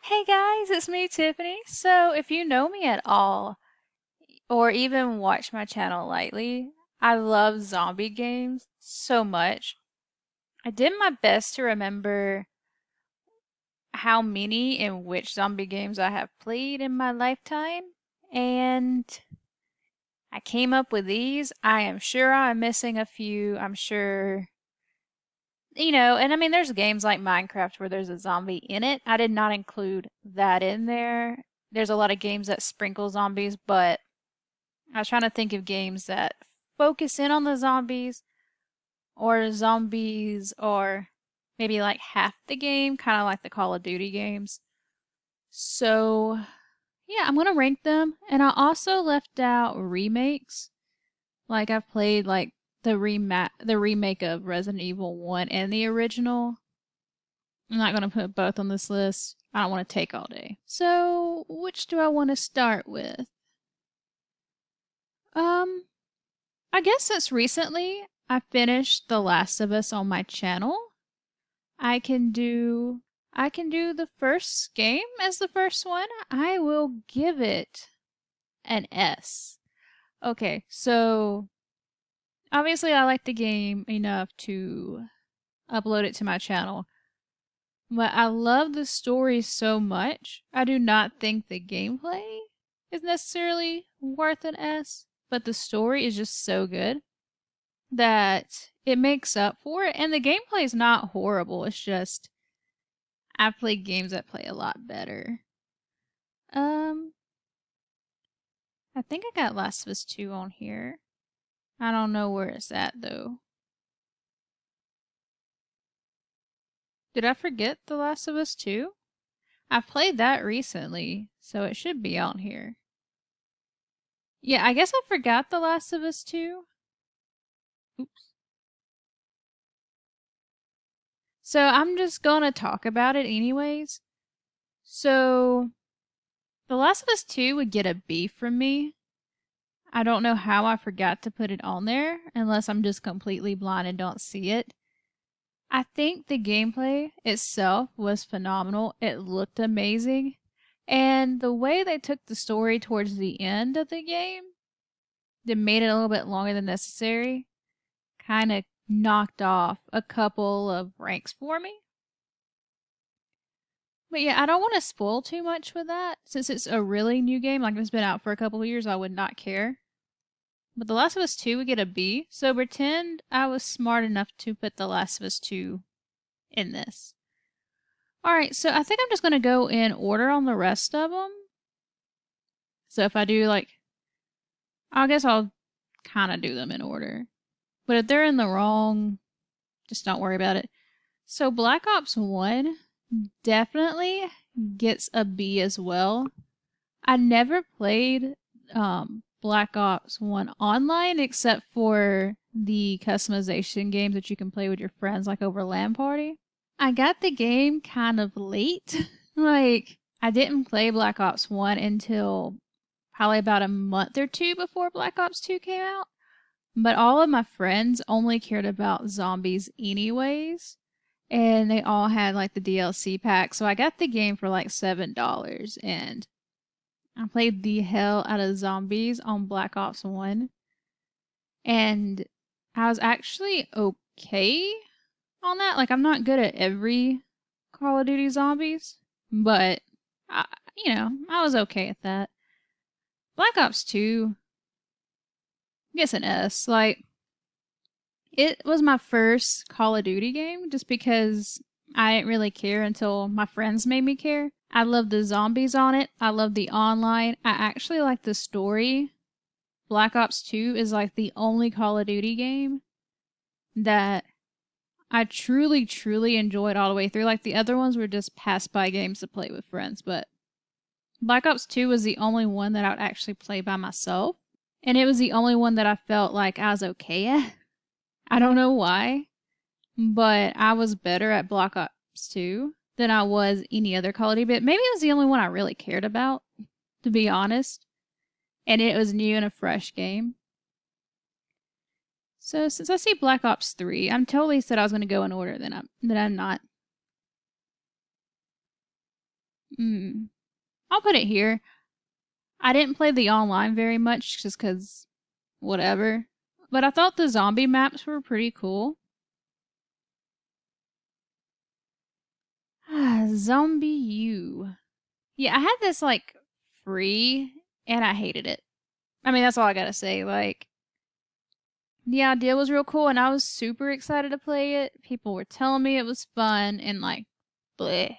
Hey guys, it's me, Tiffany. So, if you know me at all, or even watch my channel lightly, I love zombie games so much. I did my best to remember how many and which zombie games I have played in my lifetime, and I came up with these. I am sure I'm missing a few. I'm sure, and I mean, there's games like Minecraft where there's a zombie in it. I did not include that in there. There's a lot of games that sprinkle zombies, but I was trying to think of games that focus in on the zombies or zombies or maybe like half the game, kind of like the Call of Duty games. So, yeah, I'm going to rank them. And I also left out remakes. Like I've played like the remake of Resident Evil 1 and the original. I'm not going to put both on this list. I don't want to take all day. So, which do I want to start with? Um, I guess since recently I finished The Last of Us on my channel, I can do I can do the first game as the first one. I will give it an S. Okay, so obviously I like the game enough to upload it to my channel, but I love the story so much. I do not think the gameplay is necessarily worth an S, but the story is just so good that it makes up for it. And the gameplay is not horrible. It's just I've played games that play a lot better. Um, I think I got Last of Us 2 on here. I don't know where it's at though. Did I forget The Last of Us 2? I've played that recently, so it should be on here. Yeah, I guess I forgot The Last of Us 2. Oops. So I'm just gonna talk about it anyways. So, The Last of Us 2 would get a B from me. I don't know how I forgot to put it on there unless I'm just completely blind and don't see it. I think the gameplay itself was phenomenal. It looked amazing. And the way they took the story towards the end of the game, that made it a little bit longer than necessary, kind of knocked off a couple of ranks for me. But yeah, I don't want to spoil too much with that. Since it's a really new game, like if it's been out for a couple of years, I would not care. But The Last of Us 2 would get a B, so pretend I was smart enough to put The Last of Us 2 in this. Alright, so I think I'm just going to go in order on the rest of them. So if I do I guess I'll kind of do them in order. But if they're in the wrong, just don't worry about it. So Black Ops 1 definitely gets a B as well. I never played Black Ops 1 online except for the customization games that you can play with your friends, like over LAN Party. I got the game kind of late. I didn't play Black Ops 1 until probably about a month or two before Black Ops 2 came out. But all of my friends only cared about zombies anyways. And they all had like the DLC pack. So I got the game for like $7 and I played the hell out of zombies on Black Ops 1. And I was actually okay on that. Like, I'm not good at every Call of Duty zombies, but, I, I was okay at that. Black Ops 2 gets an S. Like, it was my first Call of Duty game just because I didn't really care until my friends made me care. I love the zombies on it. I love the online. I actually like the story. Black Ops 2 is like the only Call of Duty game that I truly, truly enjoyed all the way through. Like the other ones were just pass by games to play with friends, but Black Ops 2 was the only one that I would actually play by myself. And it was the only one that I felt like I was okay at. I don't know why, but I was better at Black Ops 2 than I was any other Call of Duty. But maybe it was the only one I really cared about, to be honest. And it was new and a fresh game. So since I see Black Ops 3, I'm totally said I was going to go in order, then I'm not. I'll put it here. I didn't play the online very much just because whatever. But I thought the zombie maps were pretty cool. Zombie U. Yeah, I had this like free and I hated it. I mean, that's all I gotta say. Like, the idea was real cool and I was super excited to play it. People were telling me it was fun and like, bleh.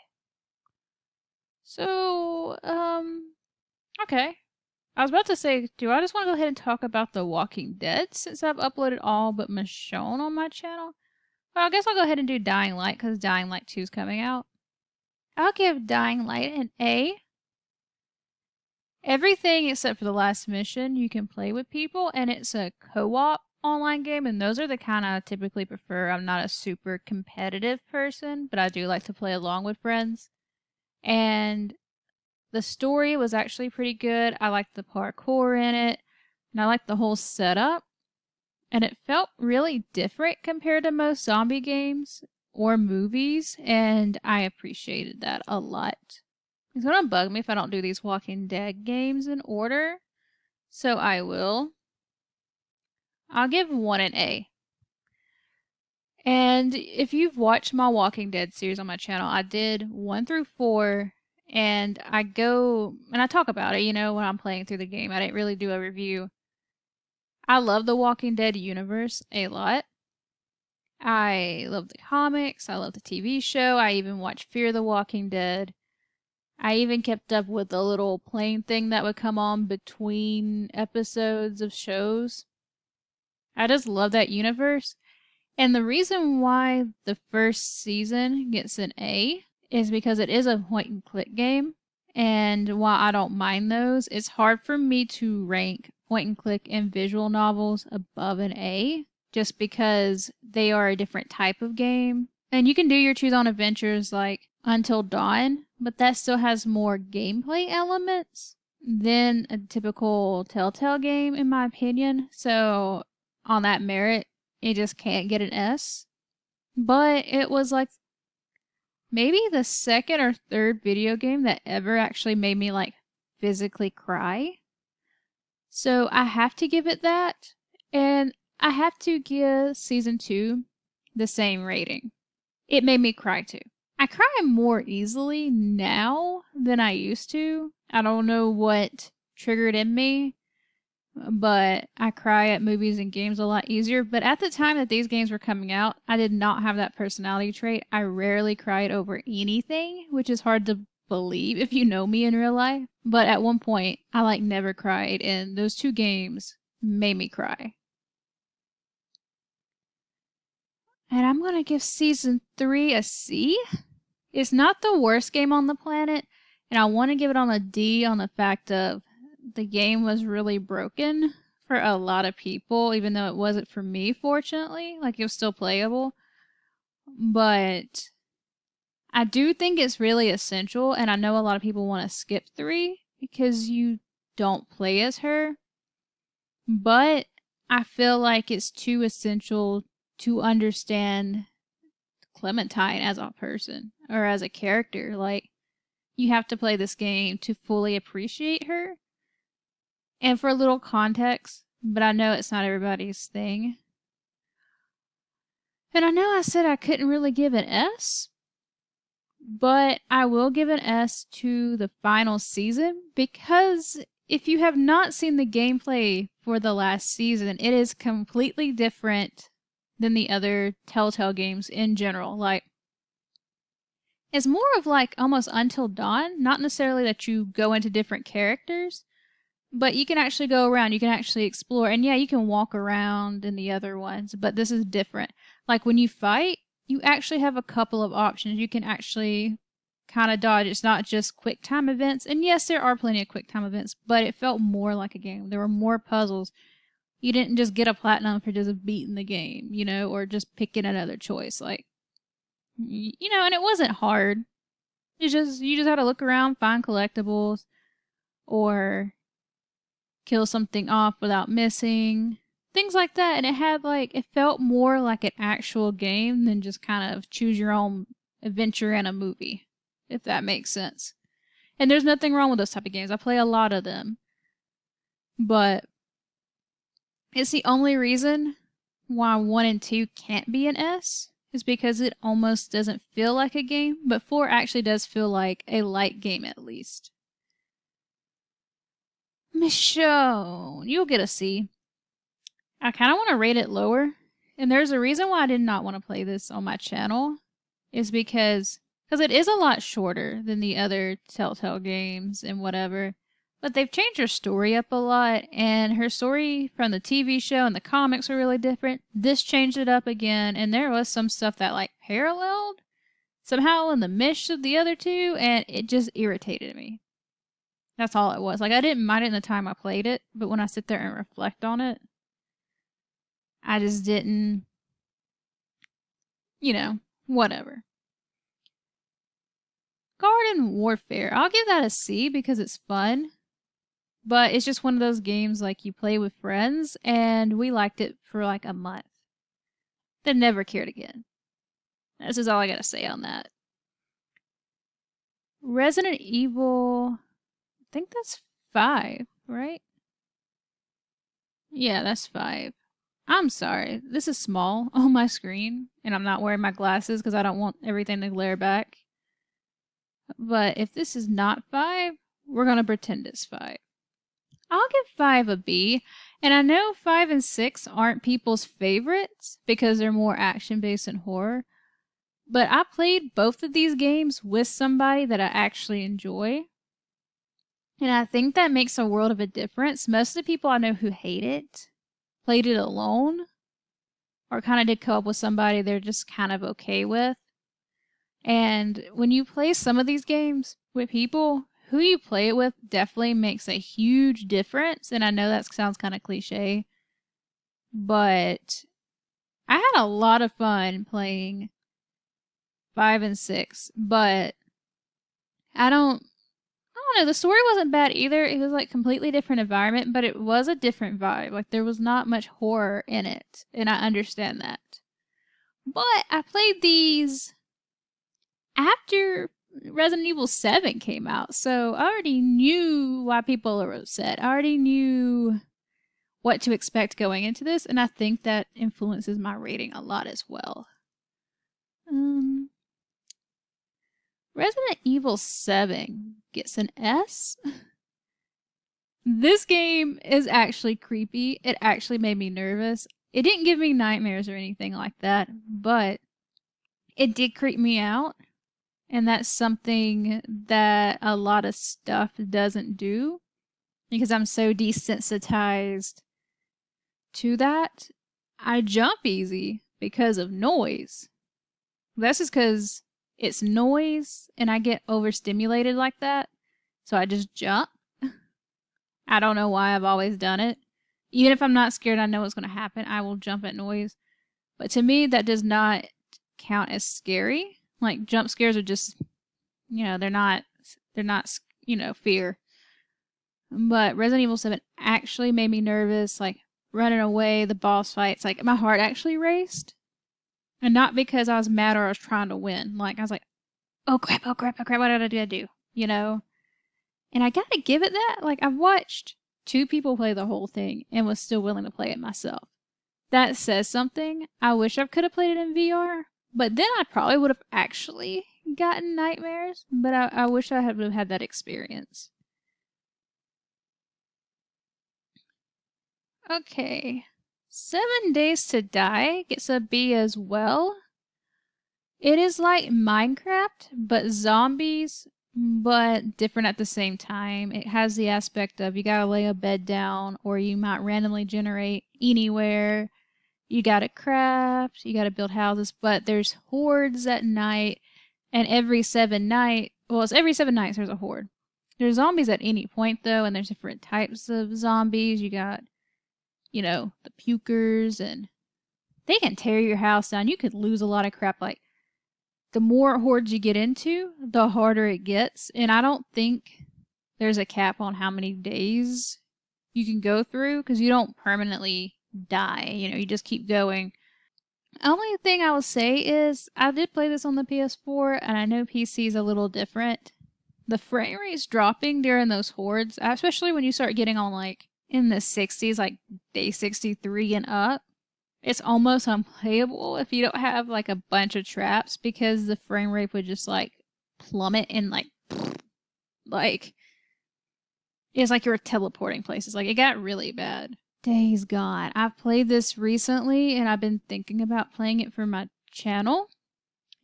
So, okay. I was about to say, do I just want to go ahead and talk about The Walking Dead since I've uploaded all but Michonne on my channel? Well, I guess I'll go ahead and do Dying Light because Dying Light 2 is coming out. I'll give Dying Light an A. Everything except for the last mission you can play with people, and it's a co-op online game, and those are the kind I typically prefer. I'm not a super competitive person, but I do like to play along with friends. And the story was actually pretty good. I liked the parkour in it, and I liked the whole setup. And it felt really different compared to most zombie games or movies, and I appreciated that a lot. It's gonna bug me if I don't do these Walking Dead games in order, so I will. I'll give one an A. And if you've watched my Walking Dead series on my channel, I did 1 through 4, and I go and I talk about it, you know, when I'm playing through the game. I didn't really do a review. I love the Walking Dead universe a lot. I love the comics, I love the TV show, I even watched Fear the Walking Dead. I even kept up with the little plane thing that would come on between episodes of shows. I just love that universe. And the reason why the first season gets an A is because it is a point and click game. And while I don't mind those, it's hard for me to rank point and click and visual novels above an A just because they are a different type of game. And you can do your choose on adventures like Until Dawn, but that still has more gameplay elements than a typical Telltale game, in my opinion. So, on that merit, it just can't get an S. But it was like maybe the second or third video game that ever actually made me like physically cry. So I have to give it that. And I have to give season 2 the same rating. It made me cry too. I cry more easily now than I used to. I don't know what triggered in me, but I cry at movies and games a lot easier. But at the time that these games were coming out, I did not have that personality trait. I rarely cried over anything, which is hard to believe if you know me in real life. But at one point, I like never cried, and those 2 games made me cry. And I'm going to give season 3 a C. It's not the worst game on the planet, and I want to give it on a D on the fact of the game was really broken for a lot of people, even though it wasn't for me, fortunately. Like, it was still playable. But I do think it's really essential, and I know a lot of people want to skip 3 because you don't play as her. But I feel like it's too essential to understand Clementine as a person or as a character. Like, you have to play this game to fully appreciate her. And for a little context, but I know it's not everybody's thing. And I know I said I couldn't really give an S, but I will give an S to the final season because if you have not seen the gameplay for the last season, it is completely different than the other Telltale games in general. Like, it's more of like almost Until Dawn, not necessarily that you go into different characters, but you can actually go around, you can actually explore, and yeah, you can walk around in the other ones, but this is different. Like, when you fight, you actually have a couple of options. You can actually kind of dodge. It's not just quick time events, and yes, there are plenty of quick time events, but it felt more like a game. There were more puzzles. You didn't just get a platinum for just beating the game, you know, or just picking another choice. Like, you know, and it wasn't hard. It's just, you just had to look around, find collectibles, or kill something off without missing, things like that. And it had like, it felt more like an actual game than just kind of choose your own adventure in a movie, if that makes sense. And there's nothing wrong with those type of games. I play a lot of them. But it's the only reason why 1 and 2 can't be an S is because it almost doesn't feel like a game, but 4 actually does feel like a light game at least. Michonne, you'll get a C. I kind of want to rate it lower, and there's a reason why I did not want to play this on my channel, is because it is a lot shorter than the other Telltale games and whatever. But they've changed her story up a lot, and her story from the TV show and the comics are really different. This changed it up again, and there was some stuff that like paralleled somehow in the mesh of the other two, and it just irritated me. That's all it was. Like, I didn't mind it in the time I played it, but when I sit there and reflect on it, I just didn't, whatever. Garden Warfare. I'll give that a C because it's fun. But it's just one of those games like you play with friends, and we liked it for like a month. Then never cared again. This is all I gotta say on that. Resident Evil, I think that's 5, right? Yeah, that's 5. I'm sorry, this is small on my screen, and I'm not wearing my glasses because I don't want everything to glare back. But if this is not 5, we're gonna pretend it's 5. I'll give 5 a B, and I know 5 and 6 aren't people's favorites because they're more action-based and horror, but I played both of these games with somebody that I actually enjoy, and I think that makes a world of a difference. Most of the people I know who hate it played it alone, or kind of did co up with somebody they're just kind of okay with. And when you play some of these games with people, who you play it with definitely makes a huge difference. And I know that sounds kind of cliche, but I had a lot of fun playing 5 and 6, but I don't know, the story wasn't bad either. It was like completely different environment, but it was a different vibe. Like there was not much horror in it, and I understand that. But I played these after Resident Evil 7 came out, so I already knew why people are upset. I already knew what to expect going into this, and I think that influences my rating a lot as well. Resident Evil 7 gets an S. This game is actually creepy. It actually made me nervous. It didn't give me nightmares or anything like that, but it did creep me out. And that's something that a lot of stuff doesn't do because I'm so desensitized to that. I jump easy because of noise. That's just because it's noise and I get overstimulated like that. So I just jump. I don't know why I've always done it. Even if I'm not scared, I know what's going to happen. I will jump at noise. But to me, that does not count as scary. Like jump scares are just, they're not, fear. But Resident Evil 7 actually made me nervous. Like running away, the boss fights, like my heart actually raced. And not because I was mad or I was trying to win. Like I was like, oh crap, what did I do? And I gotta give it that. Like I've watched 2 people play the whole thing and was still willing to play it myself. That says something. I wish I could have played it in VR. But then I probably would have actually gotten nightmares, but I wish I would have had that experience. Okay. 7 Days to Die gets a B as well. It is like Minecraft, but zombies, but different at the same time. It has the aspect of you gotta lay a bed down, or you might randomly generate anywhere. You gotta craft, you gotta build houses, but there's hordes at night, and every 7 nights there's a horde. There's zombies at any point though, and there's different types of zombies. You got, the pukers, and they can tear your house down. You could lose a lot of crap. Like, the more hordes you get into, the harder it gets, and I don't think there's a cap on how many days you can go through, because you don't permanently die. You just keep going. Only thing I will say is I did play this on the PS4, and I know PC is a little different, The frame rate's dropping during those hordes, especially when you start getting on like in the 60s, like day 63 and up. It's almost unplayable if you don't have like a bunch of traps because the frame rate would just like plummet and like it's like you're teleporting places. Like it got really bad. Days Gone. I've played this recently and I've been thinking about playing it for my channel.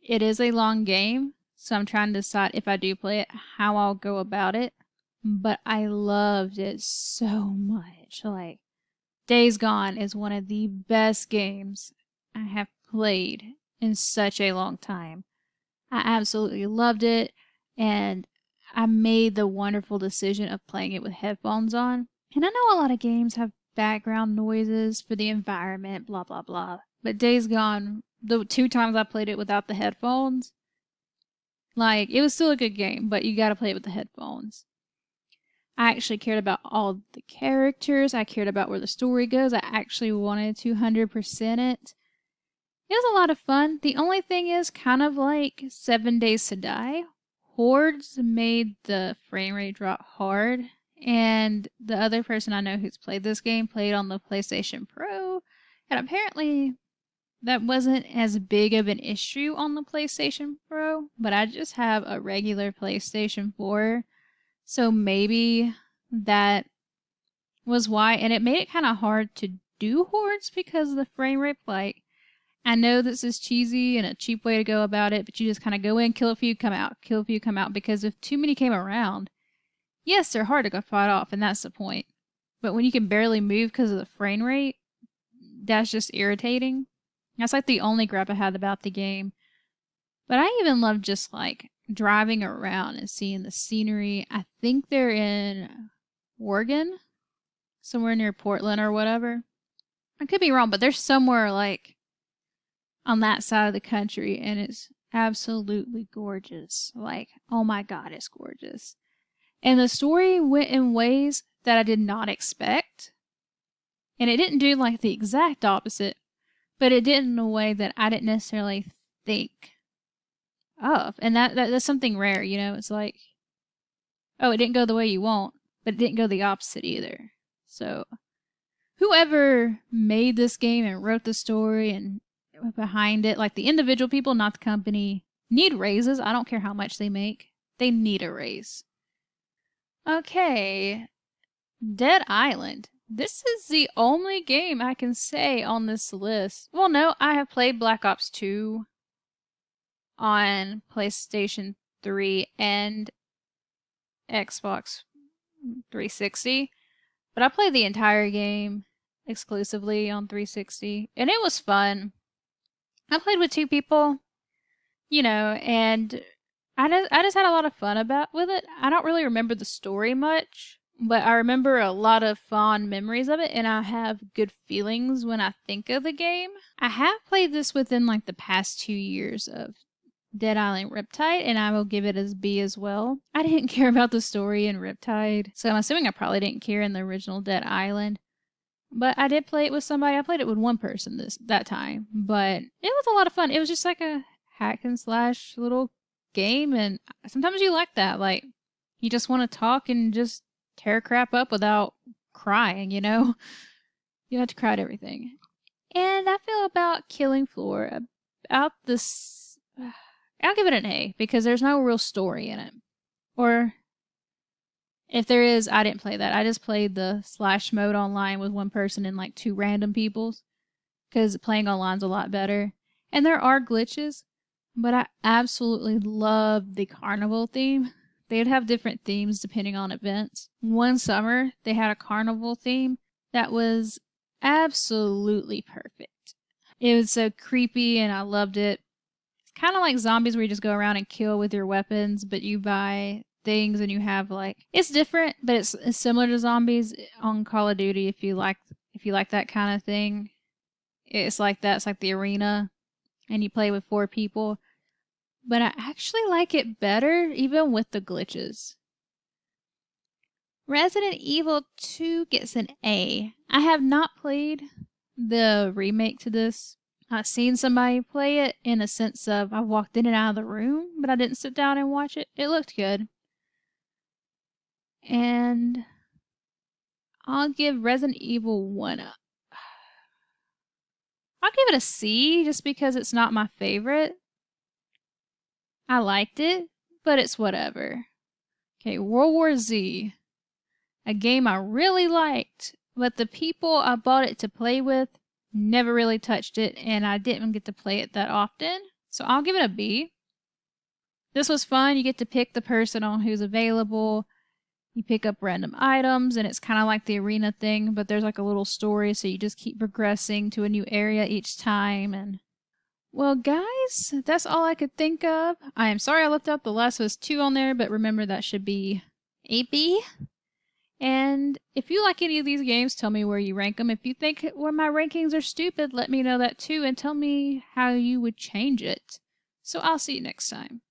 It is a long game, so I'm trying to decide if I do play it, how I'll go about it. But I loved it so much. Like, Days Gone is one of the best games I have played in such a long time. I absolutely loved it, and I made the wonderful decision of playing it with headphones on. And I know a lot of games have background noises for the environment, blah, blah, blah. But Days Gone, the 2 times I played it without the headphones, like, it was still a good game, but you gotta play it with the headphones. I actually cared about all the characters. I cared about where the story goes. I actually wanted to 100% it. It was a lot of fun. The only thing is, kind of like 7 Days to Die, hordes made the frame rate drop hard. And the other person I know who's played this game played on the PlayStation Pro. And apparently that wasn't as big of an issue on the PlayStation Pro. But I just have a regular PlayStation 4. So maybe that was why. And it made it kind of hard to do hordes because of the frame rate. Like, I know this is cheesy and a cheap way to go about it, but you just kind of go in, kill a few, come out, kill a few, come out. Because if too many came around, yes, they're hard to go fight off, and that's the point. But when you can barely move because of the frame rate, that's just irritating. That's like the only gripe I had about the game. But I even love just like driving around and seeing the scenery. I think they're in Oregon, somewhere near Portland or whatever. I could be wrong, but they're somewhere like on that side of the country, and it's absolutely gorgeous. Like, oh my god, it's gorgeous. And the story went in ways that I did not expect. And it didn't do like the exact opposite, but it did in a way that I didn't necessarily think of. And that's something rare, you know? It's like, oh, it didn't go the way you want, but it didn't go the opposite either. So, whoever made this game and wrote the story and behind it, like the individual people, not the company, need raises. I don't care how much they make. They need a raise. Okay, Dead Island. This is the only game I can say on this list. Well, no, I have played Black Ops 2 on PlayStation 3 and Xbox 360, but I played the entire game exclusively on 360, and it was fun. I played with 2 people, you know, and I just had a lot of fun with it. I don't really remember the story much, but I remember a lot of fond memories of it, and I have good feelings when I think of the game. I have played this within like the past 2 years of Dead Island Riptide, and I will give it as B as well. I didn't care about the story in Riptide, so I'm assuming I probably didn't care in the original Dead Island. But I did play it with somebody. I played it with one person that time, but it was a lot of fun. It was just like a hack and slash little game, and sometimes you like that. Like, you just want to talk and just tear crap up without crying, you know? You have to cry at everything. And I feel about Killing Floor, about this... I'll give it an A, because there's no real story in it. Or... if there is, I didn't play that. I just played the slash mode online with one person and like 2 random peoples. Because playing online's a lot better. And there are glitches. But I absolutely love the carnival theme. They'd have different themes depending on events. One summer, they had a carnival theme that was absolutely perfect. It was so creepy and I loved it. It's kind of like zombies where you just go around and kill with your weapons, but you buy things and you have like, it's different, but it's similar to zombies on Call of Duty if you like that kind of thing. It's like that. It's like the arena and you play with 4 people. But I actually like it better even with the glitches. Resident Evil 2 gets an A. I have not played the remake to this. I've seen somebody play it in a sense of I walked in and out of the room, but I didn't sit down and watch it. It looked good. And I'll give Resident Evil 1 up. I'll give it a C just because it's not my favorite. I liked it, but it's whatever. Okay, World War Z. A game I really liked, but the people I bought it to play with never really touched it, and I didn't get to play it that often. So I'll give it a B. This was fun. You get to pick the person on who's available. You pick up random items, and it's kind of like the arena thing, but there's like a little story, so you just keep progressing to a new area each time. And well, guys, that's all I could think of. I am sorry I left out The Last of Us 2 on there, but remember that should be a B. And if you like any of these games, tell me where you rank them. If you think where my rankings are stupid, let me know that too, and tell me how you would change it. So I'll see you next time.